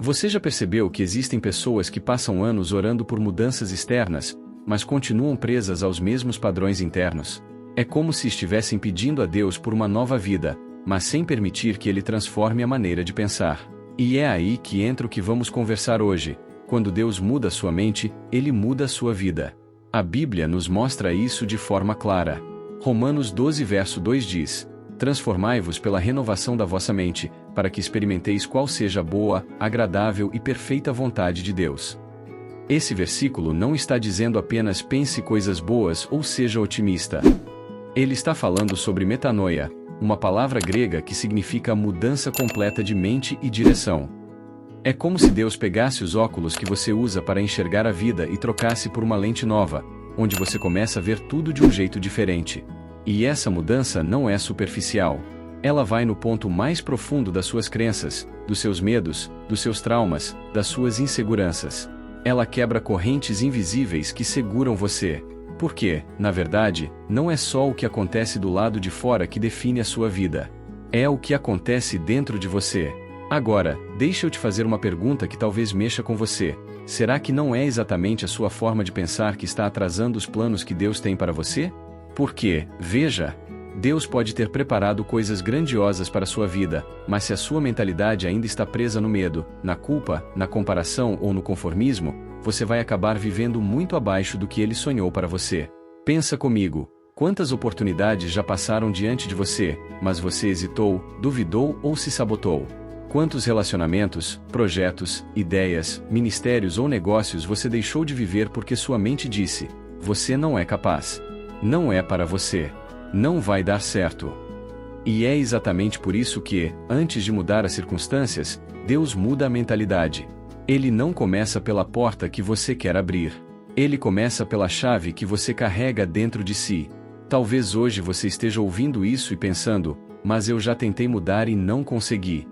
Você já percebeu que existem pessoas que passam anos orando por mudanças externas, mas continuam presas aos mesmos padrões internos? É como se estivessem pedindo a Deus por uma nova vida, mas sem permitir que Ele transforme a maneira de pensar. E é aí que entra o que vamos conversar hoje. Quando Deus muda a sua mente, Ele muda a sua vida. A Bíblia nos mostra isso de forma clara. Romanos 12 verso 2 diz: Transformai-vos pela renovação da vossa mente, para que experimenteis qual seja a boa, agradável e perfeita vontade de Deus. Esse versículo não está dizendo apenas pense coisas boas ou seja otimista. Ele está falando sobre metanoia, uma palavra grega que significa mudança completa de mente e direção. É como se Deus pegasse os óculos que você usa para enxergar a vida e trocasse por uma lente nova, onde você começa a ver tudo de um jeito diferente. E essa mudança não é superficial. Ela vai no ponto mais profundo das suas crenças, dos seus medos, dos seus traumas, das suas inseguranças. Ela quebra correntes invisíveis que seguram você. Porque, na verdade, não é só o que acontece do lado de fora que define a sua vida. É o que acontece dentro de você. Agora, deixa eu te fazer uma pergunta que talvez mexa com você. Será que não é exatamente a sua forma de pensar que está atrasando os planos que Deus tem para você? Porque, veja, Deus pode ter preparado coisas grandiosas para a sua vida, mas se a sua mentalidade ainda está presa no medo, na culpa, na comparação ou no conformismo, você vai acabar vivendo muito abaixo do que Ele sonhou para você. Pensa comigo, quantas oportunidades já passaram diante de você, mas você hesitou, duvidou ou se sabotou? Quantos relacionamentos, projetos, ideias, ministérios ou negócios você deixou de viver porque sua mente disse: você não é capaz. Não é para você. Não vai dar certo. E é exatamente por isso que, antes de mudar as circunstâncias, Deus muda a mentalidade. Ele não começa pela porta que você quer abrir. Ele começa pela chave que você carrega dentro de si. Talvez hoje você esteja ouvindo isso e pensando: mas eu já tentei mudar e não consegui.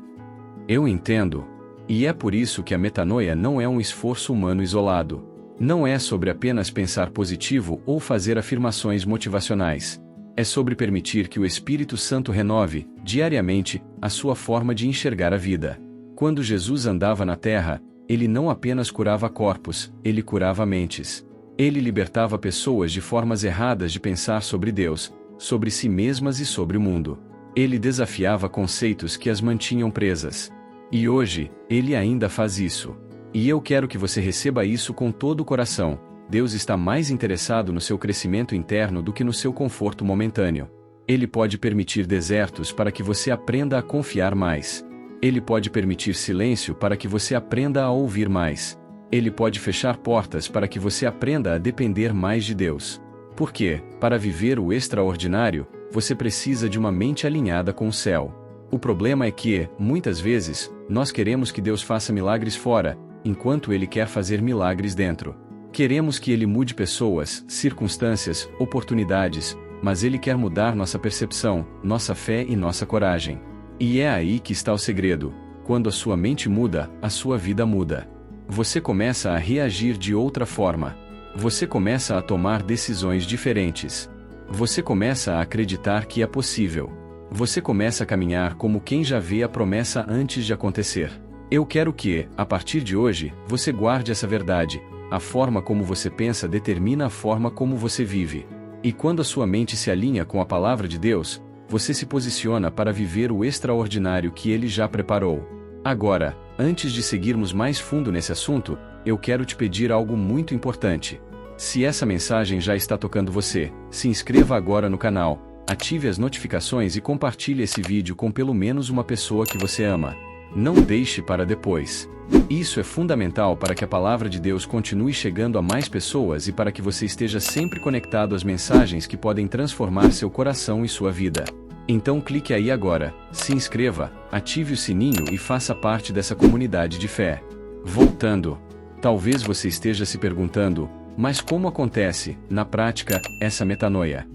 Eu entendo. E é por isso que a metanoia não é um esforço humano isolado. Não é sobre apenas pensar positivo ou fazer afirmações motivacionais. É sobre permitir que o Espírito Santo renove, diariamente, a sua forma de enxergar a vida. Quando Jesus andava na terra, Ele não apenas curava corpos, Ele curava mentes. Ele libertava pessoas de formas erradas de pensar sobre Deus, sobre si mesmas e sobre o mundo. Ele desafiava conceitos que as mantinham presas. E hoje, Ele ainda faz isso. E eu quero que você receba isso com todo o coração. Deus está mais interessado no seu crescimento interno do que no seu conforto momentâneo. Ele pode permitir desertos para que você aprenda a confiar mais. Ele pode permitir silêncio para que você aprenda a ouvir mais. Ele pode fechar portas para que você aprenda a depender mais de Deus. Porque, para viver o extraordinário, você precisa de uma mente alinhada com o céu. O problema é que, muitas vezes, nós queremos que Deus faça milagres fora, enquanto Ele quer fazer milagres dentro. Queremos que Ele mude pessoas, circunstâncias, oportunidades, mas Ele quer mudar nossa percepção, nossa fé e nossa coragem. E é aí que está o segredo. Quando a sua mente muda, a sua vida muda. Você começa a reagir de outra forma. Você começa a tomar decisões diferentes. Você começa a acreditar que é possível. Você começa a caminhar como quem já vê a promessa antes de acontecer. Eu quero que, a partir de hoje, você guarde essa verdade. A forma como você pensa determina a forma como você vive. E quando a sua mente se alinha com a palavra de Deus, você se posiciona para viver o extraordinário que Ele já preparou. Agora, antes de seguirmos mais fundo nesse assunto, eu quero te pedir algo muito importante. Se essa mensagem já está tocando você, se inscreva agora no canal, ative as notificações e compartilhe esse vídeo com pelo menos uma pessoa que você ama. Não deixe para depois. Isso é fundamental para que a palavra de Deus continue chegando a mais pessoas e para que você esteja sempre conectado às mensagens que podem transformar seu coração e sua vida. Então clique aí agora, se inscreva, ative o sininho e faça parte dessa comunidade de fé. Voltando. Talvez você esteja se perguntando, mas como acontece, na prática, essa metanoia?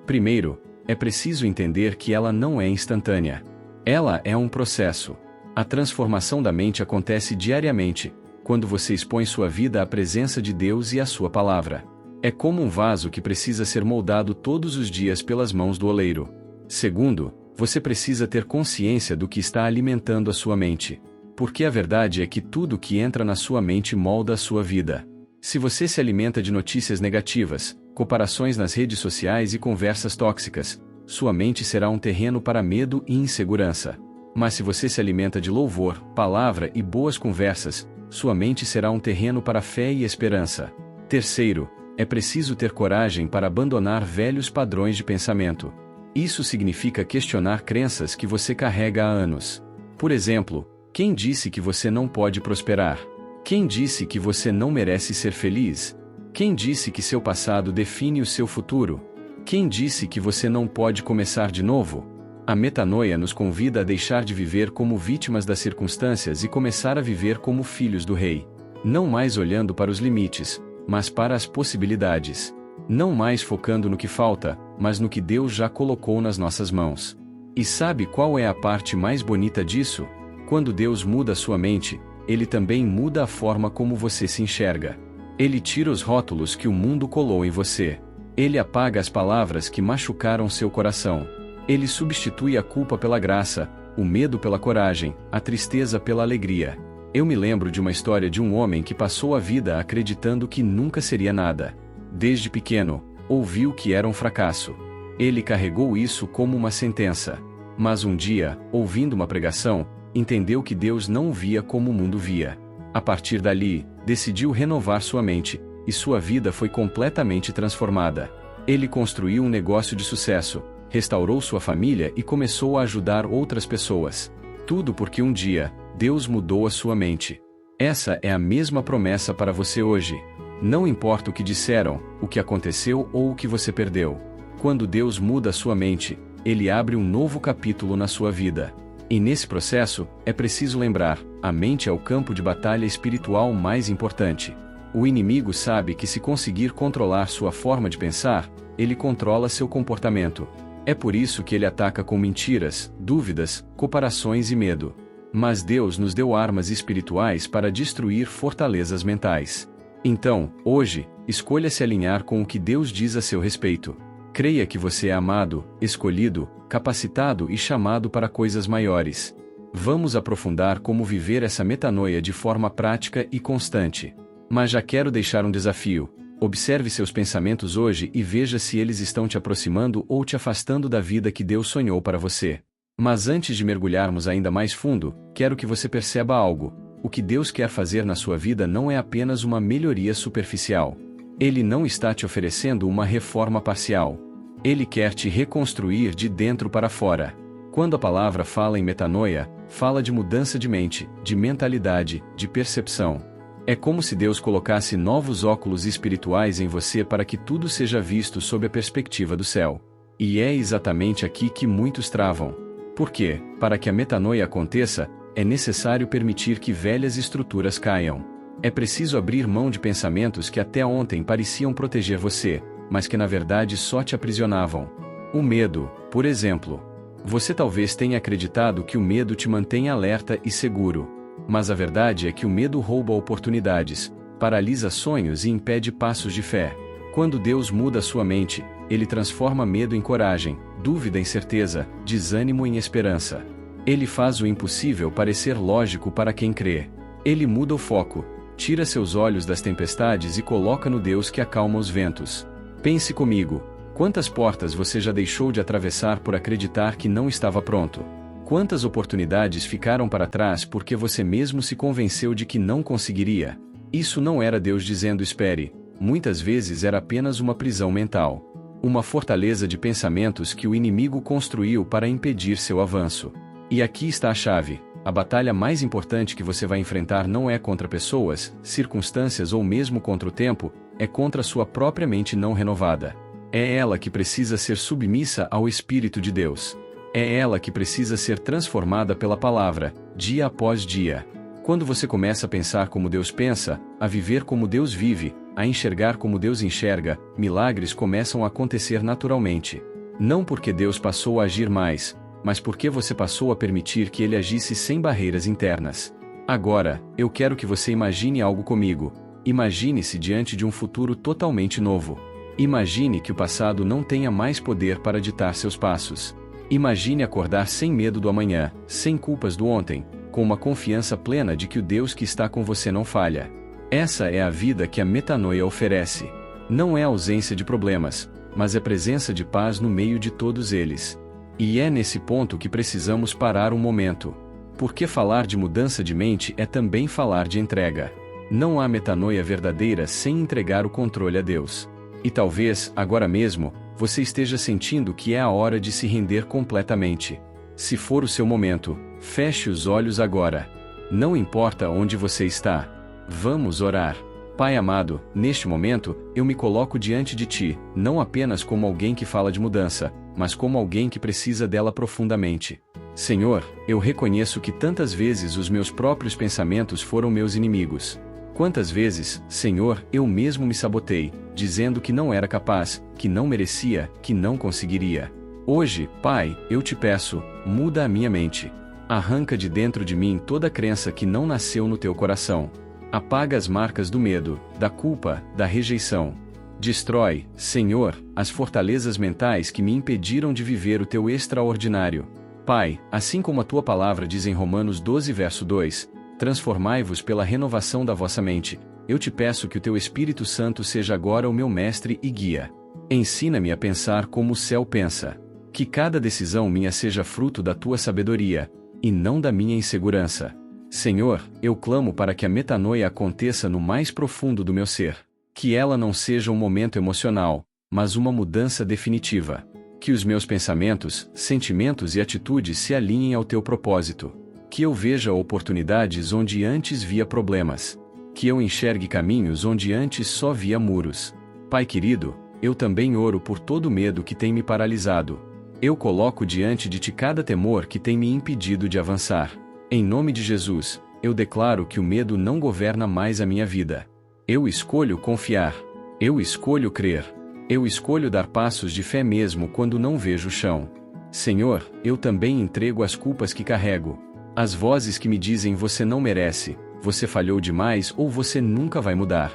Primeiro, é preciso entender que ela não é instantânea. Ela é um processo. A transformação da mente acontece diariamente, quando você expõe sua vida à presença de Deus e à sua palavra. É como um vaso que precisa ser moldado todos os dias pelas mãos do oleiro. Segundo, você precisa ter consciência do que está alimentando a sua mente. Porque a verdade é que tudo que entra na sua mente molda a sua vida. Se você se alimenta de notícias negativas, comparações nas redes sociais e conversas tóxicas, sua mente será um terreno para medo e insegurança. Mas se você se alimenta de louvor, palavra e boas conversas, sua mente será um terreno para fé e esperança. Terceiro, é preciso ter coragem para abandonar velhos padrões de pensamento. Isso significa questionar crenças que você carrega há anos. Por exemplo, quem disse que você não pode prosperar? Quem disse que você não merece ser feliz? Quem disse que seu passado define o seu futuro? Quem disse que você não pode começar de novo? A metanoia nos convida a deixar de viver como vítimas das circunstâncias e começar a viver como filhos do Rei. Não mais olhando para os limites, mas para as possibilidades. Não mais focando no que falta, mas no que Deus já colocou nas nossas mãos. E sabe qual é a parte mais bonita disso? Quando Deus muda a sua mente, Ele também muda a forma como você se enxerga. Ele tira os rótulos que o mundo colou em você. Ele apaga as palavras que machucaram seu coração. Ele substitui a culpa pela graça, o medo pela coragem, a tristeza pela alegria. Eu me lembro de uma história de um homem que passou a vida acreditando que nunca seria nada. Desde pequeno, ouviu que era um fracasso. Ele carregou isso como uma sentença. Mas um dia, ouvindo uma pregação, entendeu que Deus não o via como o mundo via. A partir dali, decidiu renovar sua mente, e sua vida foi completamente transformada. Ele construiu um negócio de sucesso, restaurou sua família e começou a ajudar outras pessoas. Tudo porque um dia, Deus mudou a sua mente. Essa é a mesma promessa para você hoje. Não importa o que disseram, o que aconteceu ou o que você perdeu. Quando Deus muda a sua mente, Ele abre um novo capítulo na sua vida. E nesse processo, é preciso lembrar, a mente é o campo de batalha espiritual mais importante. O inimigo sabe que se conseguir controlar sua forma de pensar, ele controla seu comportamento. É por isso que ele ataca com mentiras, dúvidas, comparações e medo. Mas Deus nos deu armas espirituais para destruir fortalezas mentais. Então, hoje, escolha se alinhar com o que Deus diz a seu respeito. Creia que você é amado, escolhido, capacitado e chamado para coisas maiores. Vamos aprofundar como viver essa metanoia de forma prática e constante. Mas já quero deixar um desafio. Observe seus pensamentos hoje e veja se eles estão te aproximando ou te afastando da vida que Deus sonhou para você. Mas antes de mergulharmos ainda mais fundo, quero que você perceba algo. O que Deus quer fazer na sua vida não é apenas uma melhoria superficial. Ele não está te oferecendo uma reforma parcial. Ele quer te reconstruir de dentro para fora. Quando a palavra fala em metanoia, fala de mudança de mente, de mentalidade, de percepção. É como se Deus colocasse novos óculos espirituais em você para que tudo seja visto sob a perspectiva do céu. E é exatamente aqui que muitos travam. Por quê? Para que a metanoia aconteça, é necessário permitir que velhas estruturas caiam. É preciso abrir mão de pensamentos que até ontem pareciam proteger você, mas que na verdade só te aprisionavam. O medo, por exemplo. Você talvez tenha acreditado que o medo te mantém alerta e seguro. Mas a verdade é que o medo rouba oportunidades, paralisa sonhos e impede passos de fé. Quando Deus muda a sua mente, Ele transforma medo em coragem, dúvida em certeza, desânimo em esperança. Ele faz o impossível parecer lógico para quem crê. Ele muda o foco, tira seus olhos das tempestades e coloca no Deus que acalma os ventos. Pense comigo, quantas portas você já deixou de atravessar por acreditar que não estava pronto? Quantas oportunidades ficaram para trás porque você mesmo se convenceu de que não conseguiria? Isso não era Deus dizendo espere, muitas vezes era apenas uma prisão mental. Uma fortaleza de pensamentos que o inimigo construiu para impedir seu avanço. E aqui está a chave: a batalha mais importante que você vai enfrentar não é contra pessoas, circunstâncias ou mesmo contra o tempo, é contra sua própria mente não renovada. É ela que precisa ser submissa ao Espírito de Deus. É ela que precisa ser transformada pela palavra, dia após dia. Quando você começa a pensar como Deus pensa, a viver como Deus vive, a enxergar como Deus enxerga, milagres começam a acontecer naturalmente. Não porque Deus passou a agir mais, mas porque você passou a permitir que Ele agisse sem barreiras internas. Agora, eu quero que você imagine algo comigo. Imagine-se diante de um futuro totalmente novo. Imagine que o passado não tenha mais poder para ditar seus passos. Imagine acordar sem medo do amanhã, sem culpas do ontem, com uma confiança plena de que o Deus que está com você não falha. Essa é a vida que a metanoia oferece. Não é ausência de problemas, mas é presença de paz no meio de todos eles. E é nesse ponto que precisamos parar um momento. Porque falar de mudança de mente é também falar de entrega. Não há metanoia verdadeira sem entregar o controle a Deus. E talvez, agora mesmo, você esteja sentindo que é a hora de se render completamente. Se for o seu momento, feche os olhos agora. Não importa onde você está. Vamos orar. Pai amado, neste momento, eu me coloco diante de Ti, não apenas como alguém que fala de mudança, mas como alguém que precisa dela profundamente. Senhor, eu reconheço que tantas vezes os meus próprios pensamentos foram meus inimigos. Quantas vezes, Senhor, eu mesmo me sabotei, dizendo que não era capaz, que não merecia, que não conseguiria. Hoje, Pai, eu te peço, muda a minha mente. Arranca de dentro de mim toda crença que não nasceu no teu coração. Apaga as marcas do medo, da culpa, da rejeição. Destrói, Senhor, as fortalezas mentais que me impediram de viver o teu extraordinário. Pai, assim como a tua palavra diz em Romanos 12, verso 2, transformai-vos pela renovação da vossa mente. Eu te peço que o teu Espírito Santo seja agora o meu mestre e guia. Ensina-me a pensar como o céu pensa. Que cada decisão minha seja fruto da tua sabedoria, e não da minha insegurança. Senhor, eu clamo para que a metanoia aconteça no mais profundo do meu ser. Que ela não seja um momento emocional, mas uma mudança definitiva. Que os meus pensamentos, sentimentos e atitudes se alinhem ao teu propósito. Que eu veja oportunidades onde antes via problemas. Que eu enxergue caminhos onde antes só via muros. Pai querido, eu também oro por todo o medo que tem me paralisado. Eu coloco diante de Ti cada temor que tem me impedido de avançar. Em nome de Jesus, eu declaro que o medo não governa mais a minha vida. Eu escolho confiar. Eu escolho crer. Eu escolho dar passos de fé mesmo quando não vejo o chão. Senhor, eu também entrego as culpas que carrego. As vozes que me dizem você não merece, você falhou demais ou você nunca vai mudar.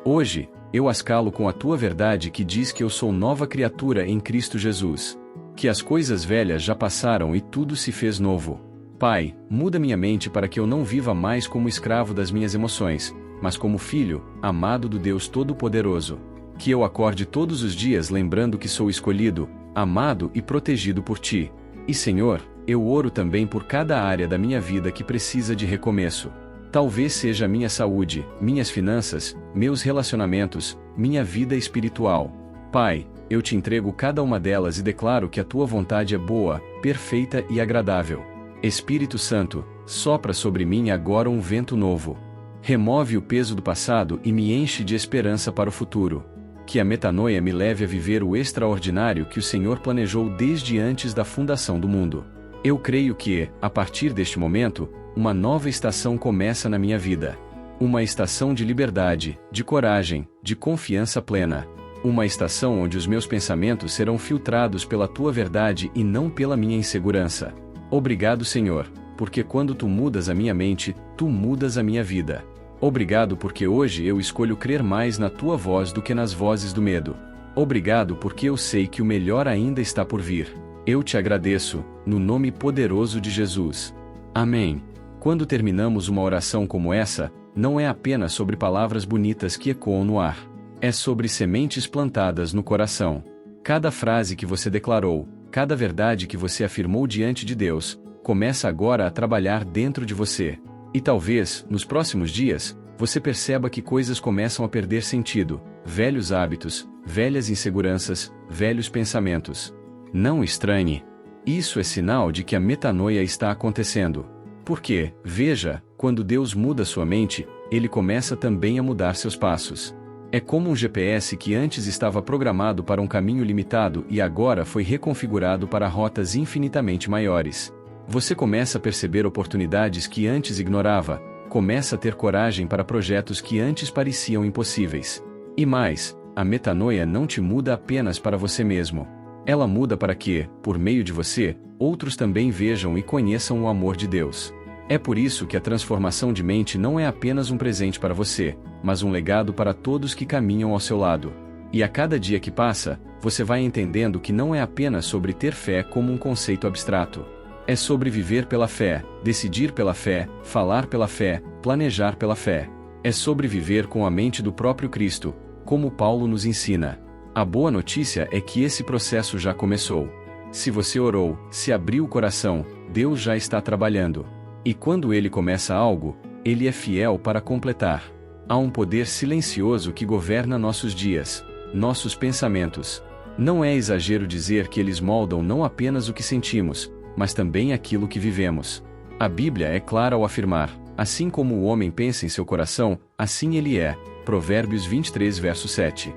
Hoje, eu as calo com a tua verdade que diz que eu sou nova criatura em Cristo Jesus. Que as coisas velhas já passaram e tudo se fez novo. Pai, muda minha mente para que eu não viva mais como escravo das minhas emoções, mas como filho, amado do Deus Todo-Poderoso. Que eu acorde todos os dias lembrando que sou escolhido, amado e protegido por Ti. E Senhor, eu oro também por cada área da minha vida que precisa de recomeço. Talvez seja minha saúde, minhas finanças, meus relacionamentos, minha vida espiritual. Pai, eu Te entrego cada uma delas e declaro que a Tua vontade é boa, perfeita e agradável. Espírito Santo, sopra sobre mim agora um vento novo. Remove o peso do passado e me enche de esperança para o futuro. Que a metanoia me leve a viver o extraordinário que o Senhor planejou desde antes da fundação do mundo. Eu creio que, a partir deste momento, uma nova estação começa na minha vida. Uma estação de liberdade, de coragem, de confiança plena. Uma estação onde os meus pensamentos serão filtrados pela Tua verdade e não pela minha insegurança. Obrigado, Senhor, porque quando Tu mudas a minha mente, Tu mudas a minha vida. Obrigado porque hoje eu escolho crer mais na Tua voz do que nas vozes do medo. Obrigado porque eu sei que o melhor ainda está por vir. Eu Te agradeço, no nome poderoso de Jesus. Amém. Quando terminamos uma oração como essa, não é apenas sobre palavras bonitas que ecoam no ar. É sobre sementes plantadas no coração. Cada frase que você declarou, cada verdade que você afirmou diante de Deus, começa agora a trabalhar dentro de você. E talvez, nos próximos dias, você perceba que coisas começam a perder sentido, velhos hábitos, velhas inseguranças, velhos pensamentos. Não estranhe. Isso é sinal de que a metanoia está acontecendo. Porque, veja, quando Deus muda sua mente, Ele começa também a mudar seus passos. É como um GPS que antes estava programado para um caminho limitado e agora foi reconfigurado para rotas infinitamente maiores. Você começa a perceber oportunidades que antes ignorava, começa a ter coragem para projetos que antes pareciam impossíveis. E mais, a metanoia não te muda apenas para você mesmo. Ela muda para que, por meio de você, outros também vejam e conheçam o amor de Deus. É por isso que a transformação de mente não é apenas um presente para você, mas um legado para todos que caminham ao seu lado. E a cada dia que passa, você vai entendendo que não é apenas sobre ter fé como um conceito abstrato. É sobre viver pela fé, decidir pela fé, falar pela fé, planejar pela fé. É sobre viver com a mente do próprio Cristo, como Paulo nos ensina. A boa notícia é que esse processo já começou. Se você orou, se abriu o coração, Deus já está trabalhando. E quando Ele começa algo, Ele é fiel para completar. Há um poder silencioso que governa nossos dias, nossos pensamentos. Não é exagero dizer que eles moldam não apenas o que sentimos, mas também aquilo que vivemos. A Bíblia é clara ao afirmar: assim como o homem pensa em seu coração, assim ele é. Provérbios 23, verso 7.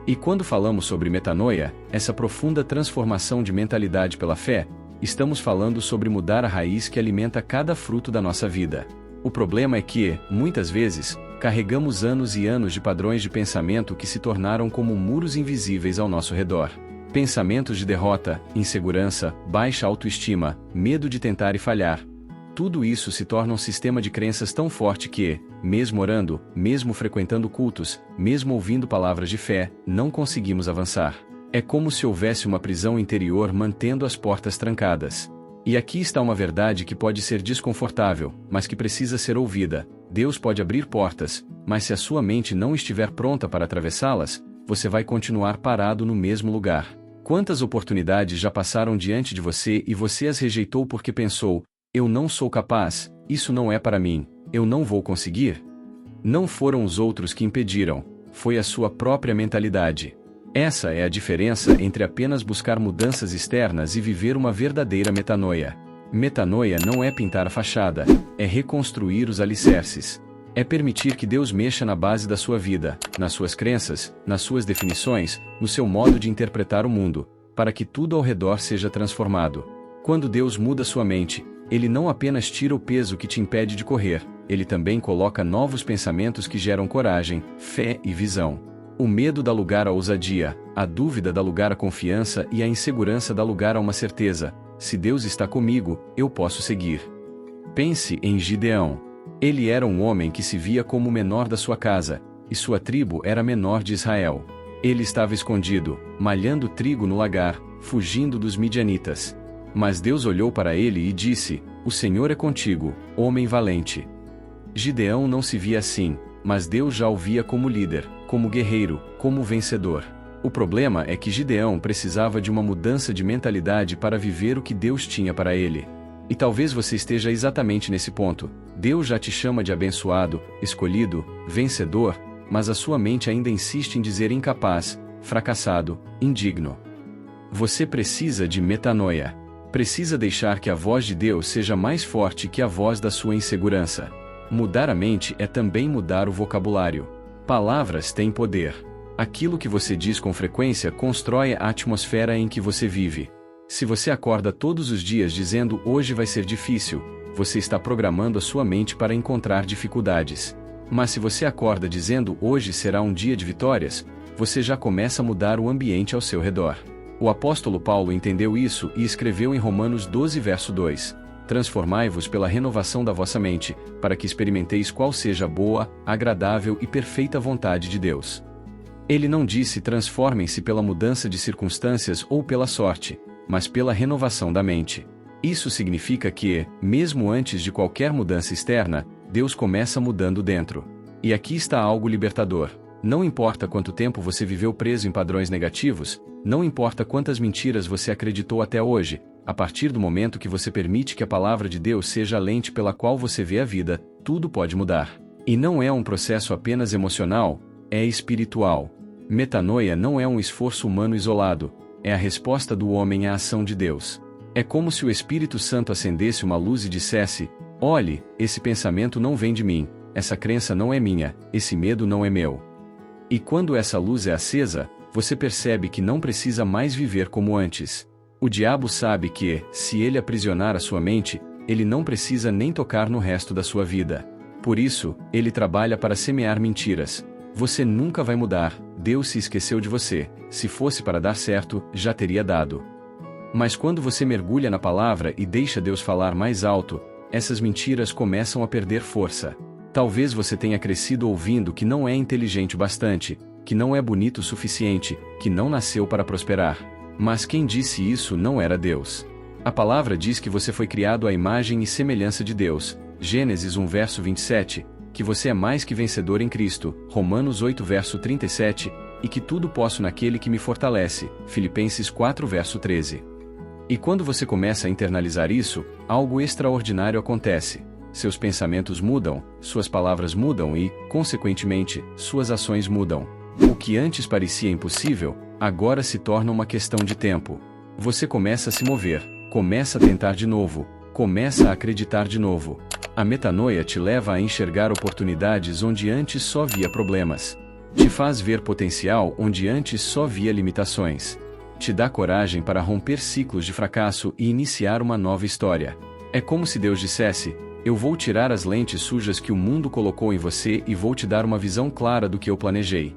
E quando falamos sobre metanoia, essa profunda transformação de mentalidade pela fé, estamos falando sobre mudar a raiz que alimenta cada fruto da nossa vida. O problema é que, muitas vezes, carregamos anos e anos de padrões de pensamento que se tornaram como muros invisíveis ao nosso redor. Pensamentos de derrota, insegurança, baixa autoestima, medo de tentar e falhar. Tudo isso se torna um sistema de crenças tão forte que, mesmo orando, mesmo frequentando cultos, mesmo ouvindo palavras de fé, não conseguimos avançar. É como se houvesse uma prisão interior mantendo as portas trancadas. E aqui está uma verdade que pode ser desconfortável, mas que precisa ser ouvida. Deus pode abrir portas, mas se a sua mente não estiver pronta para atravessá-las, você vai continuar parado no mesmo lugar. Quantas oportunidades já passaram diante de você e você as rejeitou porque pensou: eu não sou capaz, isso não é para mim, eu não vou conseguir? Não foram os outros que impediram, foi a sua própria mentalidade. Essa é a diferença entre apenas buscar mudanças externas e viver uma verdadeira metanoia. Metanoia não é pintar a fachada, é reconstruir os alicerces. É permitir que Deus mexa na base da sua vida, nas suas crenças, nas suas definições, no seu modo de interpretar o mundo, para que tudo ao redor seja transformado. Quando Deus muda sua mente, Ele não apenas tira o peso que te impede de correr, Ele também coloca novos pensamentos que geram coragem, fé e visão. O medo dá lugar à ousadia, a dúvida dá lugar à confiança e a insegurança dá lugar a uma certeza: se Deus está comigo, eu posso seguir. Pense em Gideão. Ele era um homem que se via como o menor da sua casa, e sua tribo era a menor de Israel. Ele estava escondido, malhando trigo no lagar, fugindo dos midianitas. Mas Deus olhou para ele e disse: o Senhor é contigo, homem valente. Gideão não se via assim, mas Deus já o via como líder, como guerreiro, como vencedor. O problema é que Gideão precisava de uma mudança de mentalidade para viver o que Deus tinha para ele. E talvez você esteja exatamente nesse ponto. Deus já te chama de abençoado, escolhido, vencedor, mas a sua mente ainda insiste em dizer incapaz, fracassado, indigno. Você precisa de metanoia. Precisa deixar que a voz de Deus seja mais forte que a voz da sua insegurança. Mudar a mente é também mudar o vocabulário. Palavras têm poder. Aquilo que você diz com frequência constrói a atmosfera em que você vive. Se você acorda todos os dias dizendo hoje vai ser difícil, você está programando a sua mente para encontrar dificuldades. Mas se você acorda dizendo hoje será um dia de vitórias, você já começa a mudar o ambiente ao seu redor. O apóstolo Paulo entendeu isso e escreveu em Romanos 12, verso 2: transformai-vos pela renovação da vossa mente, para que experimenteis qual seja a boa, agradável e perfeita vontade de Deus. Ele não disse transformem-se pela mudança de circunstâncias ou pela sorte, mas pela renovação da mente. Isso significa que, mesmo antes de qualquer mudança externa, Deus começa mudando dentro. E aqui está algo libertador. Não importa quanto tempo você viveu preso em padrões negativos, não importa quantas mentiras você acreditou até hoje, a partir do momento que você permite que a palavra de Deus seja a lente pela qual você vê a vida, tudo pode mudar. E não é um processo apenas emocional, é espiritual. Metanoia não é um esforço humano isolado, é a resposta do homem à ação de Deus. É como se o Espírito Santo acendesse uma luz e dissesse: olhe, esse pensamento não vem de mim, essa crença não é minha, esse medo não é meu. E quando essa luz é acesa, você percebe que não precisa mais viver como antes. O diabo sabe que, se ele aprisionar a sua mente, ele não precisa nem tocar no resto da sua vida. Por isso, ele trabalha para semear mentiras. Você nunca vai mudar, Deus se esqueceu de você, se fosse para dar certo, já teria dado. Mas quando você mergulha na palavra e deixa Deus falar mais alto, essas mentiras começam a perder força. Talvez você tenha crescido ouvindo que não é inteligente o bastante, que não é bonito o suficiente, que não nasceu para prosperar. Mas quem disse isso não era Deus. A palavra diz que você foi criado à imagem e semelhança de Deus, Gênesis 1 verso 27, que você é mais que vencedor em Cristo, Romanos 8 verso 37, e que tudo posso naquele que me fortalece, Filipenses 4 verso 13. E quando você começa a internalizar isso, algo extraordinário acontece. Seus pensamentos mudam, suas palavras mudam e, consequentemente, suas ações mudam. O que antes parecia impossível, agora se torna uma questão de tempo. Você começa a se mover, começa a tentar de novo, começa a acreditar de novo. A metanoia te leva a enxergar oportunidades onde antes só via problemas. Te faz ver potencial onde antes só via limitações. Te dá coragem para romper ciclos de fracasso e iniciar uma nova história. É como se Deus dissesse: eu vou tirar as lentes sujas que o mundo colocou em você e vou te dar uma visão clara do que eu planejei.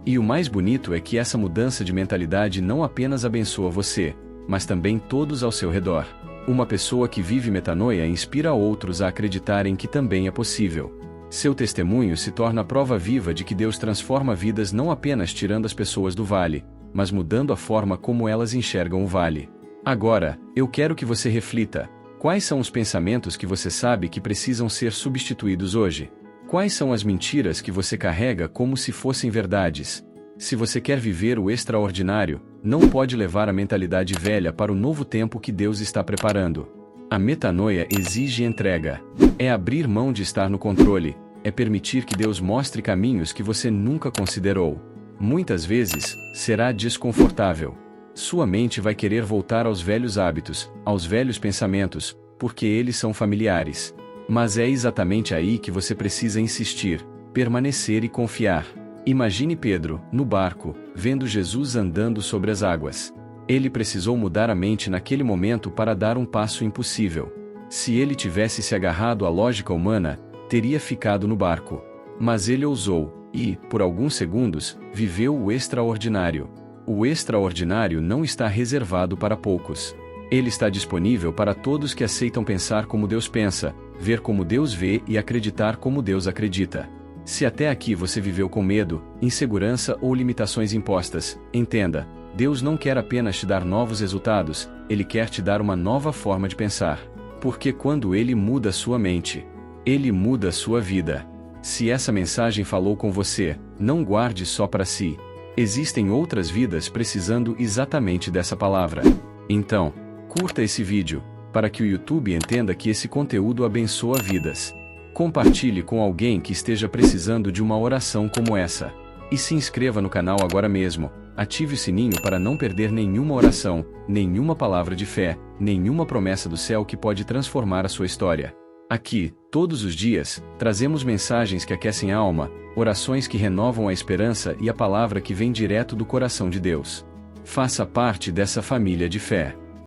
E o mais bonito é que essa mudança de mentalidade não apenas abençoa você, mas também todos ao seu redor. Uma pessoa que vive metanoia inspira outros a acreditarem que também é possível. Seu testemunho se torna a prova viva de que Deus transforma vidas não apenas tirando as pessoas do vale, mas mudando a forma como elas enxergam o vale. Agora, eu quero que você reflita: quais são os pensamentos que você sabe que precisam ser substituídos hoje? Quais são as mentiras que você carrega como se fossem verdades? Se você quer viver o extraordinário, não pode levar a mentalidade velha para o novo tempo que Deus está preparando. A metanoia exige entrega. É abrir mão de estar no controle, é permitir que Deus mostre caminhos que você nunca considerou. Muitas vezes, será desconfortável. Sua mente vai querer voltar aos velhos hábitos, aos velhos pensamentos, porque eles são familiares. Mas é exatamente aí que você precisa insistir, permanecer e confiar. Imagine Pedro, no barco, vendo Jesus andando sobre as águas. Ele precisou mudar a mente naquele momento para dar um passo impossível. Se ele tivesse se agarrado à lógica humana, teria ficado no barco. Mas ele ousou, e, por alguns segundos, viveu o extraordinário. O extraordinário não está reservado para poucos. Ele está disponível para todos que aceitam pensar como Deus pensa, ver como Deus vê e acreditar como Deus acredita. Se até aqui você viveu com medo, insegurança ou limitações impostas, entenda: Deus não quer apenas te dar novos resultados, Ele quer te dar uma nova forma de pensar. Porque quando Ele muda sua mente, Ele muda a sua vida. Se essa mensagem falou com você, não guarde só para si. Existem outras vidas precisando exatamente dessa palavra. Então, curta esse vídeo, para que o YouTube entenda que esse conteúdo abençoa vidas. Compartilhe com alguém que esteja precisando de uma oração como essa. E se inscreva no canal agora mesmo, ative o sininho para não perder nenhuma oração, nenhuma palavra de fé, nenhuma promessa do céu que pode transformar a sua história. Aqui, todos os dias, trazemos mensagens que aquecem a alma, orações que renovam a esperança e a palavra que vem direto do coração de Deus. Faça parte dessa família de fé.